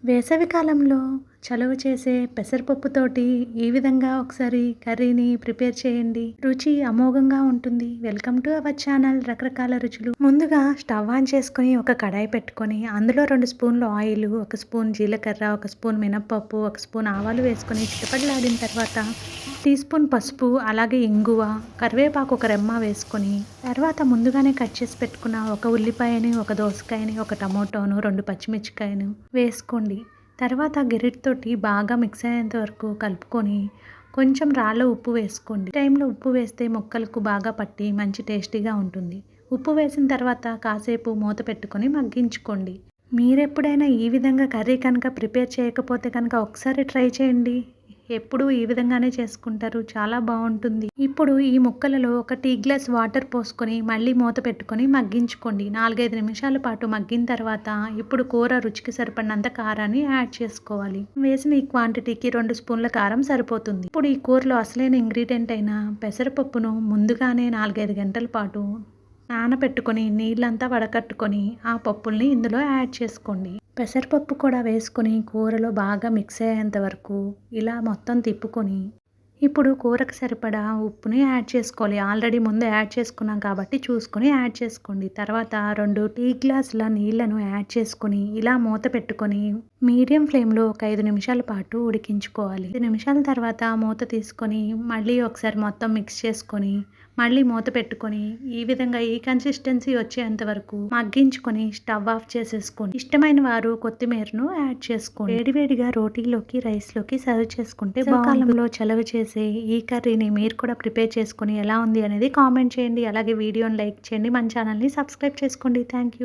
వేసవి కాలంలో చలువ చేసే పెసరపప్పుతోటి ఈ విధంగా ఒకసారి కర్రీని ప్రిపేర్ చేయండి. రుచి అమోఘంగా ఉంటుంది. వెల్కమ్ టు అవర్ ఛానల్ రకరకాల రుచులు. ముందుగా స్టవ్ ఆన్ చేసుకొని ఒక కడాయి పెట్టుకొని అందులో 2 స్పూన్లు ఆయిల్, 1 స్పూన్ జీలకర్ర, 1 స్పూన్ మినప్పప్పు, 1 స్పూన్ ఆవాలు వేసుకొని చిటపటలాడిన తర్వాత టీ స్పూన్ పసుపు, అలాగే ఇంగువ, కరివేపాకు ఒక రెమ్మ వేసుకొని తర్వాత ముందుగానే కట్ చేసి పెట్టుకున్న ఒక ఉల్లిపాయని, ఒక దోసకాయని, ఒక టమోటోను, 2 పచ్చిమిర్చికాయను వేసుకోండి. తర్వాత గెరిటితోటి బాగా మిక్స్ అయ్యేంత వరకు కలుపుకొని కొంచెం రాళ్ళ ఉప్పు వేసుకోండి. టైంలో ఉప్పు వేస్తే ముక్కలకు బాగా పట్టి మంచి టేస్టీగా ఉంటుంది. ఉప్పు వేసిన తర్వాత కాసేపు మూత పెట్టుకొని మగ్గించుకోండి. మీరెప్పుడైనా ఈ విధంగా కర్రీ కనుక ప్రిపేర్ చేయకపోతే కనుక ఒకసారి ట్రై చేయండి. ఎప్పుడూ ఈ విధంగానే చేసుకుంటారు, చాలా బాగుంటుంది. ఇప్పుడు ఈ ముక్కలలో ఒక టీ గ్లాస్ వాటర్ పోసుకొని మళ్ళీ మూత పెట్టుకొని మగ్గించుకోండి. 4-5 నిమిషాల పాటు మగ్గిన తర్వాత ఇప్పుడు కూర రుచికి సరిపడినంత కారాన్ని యాడ్ చేసుకోవాలి. వేసిన ఈ క్వాంటిటీకి 2 స్పూన్ల కారం సరిపోతుంది. ఇప్పుడు ఈ కూరలో అసలైన ఇంగ్రీడియంట్ అయిన పెసరపప్పును ముందుగానే 4-5 గంటల పాటు నానబెట్టుకొని నీళ్ళంతా వడకట్టుకొని ఆ పప్పుల్ని ఇందులో యాడ్ చేసుకోండి. పెసరపప్పు కూడా వేసుకొని కూరలో బాగా మిక్స్ అయ్యేంత వరకు ఇలా మొత్తం తిప్పుకొని ఇప్పుడు కూరకు సరిపడా ఉప్పుని యాడ్ చేసుకోవాలి. ఆల్రెడీ ముందు యాడ్ చేసుకున్నాం కాబట్టి చూసుకొని యాడ్ చేసుకోండి. తర్వాత 2 టీ గ్లాసుల నీళ్లను యాడ్ చేసుకొని ఇలా మూత పెట్టుకొని మీడియం ఫ్లేమ్లో ఒక 5 నిమిషాల పాటు ఉడికించుకోవాలి. 5 నిమిషాల తర్వాత మూత తీసుకొని మళ్ళీ ఒకసారి మొత్తం మిక్స్ చేసుకొని మళ్ళీ మూత పెట్టుకొని ఈ విధంగా ఈ కన్సిస్టెన్సీ వచ్చేంత వరకు మగ్గించుకొని స్టవ్ ఆఫ్ చేసేసుకోండి. ఇష్టమైన వారు కొత్తిమీరను యాడ్ చేసుకోండి. వేడివేడిగా రోటీలోకి, రైస్లోకి సర్వ్ చేసుకుంటే కాలంలో చలవ చేసే ఈ కర్రీని మీరు కూడా ప్రిపేర్ చేసుకొని ఎలా ఉంది అనేది కామెంట్ చేయండి. అలాగే వీడియోని లైక్ చేయండి, మన ఛానల్ని సబ్స్క్రైబ్ చేసుకోండి. Thank you.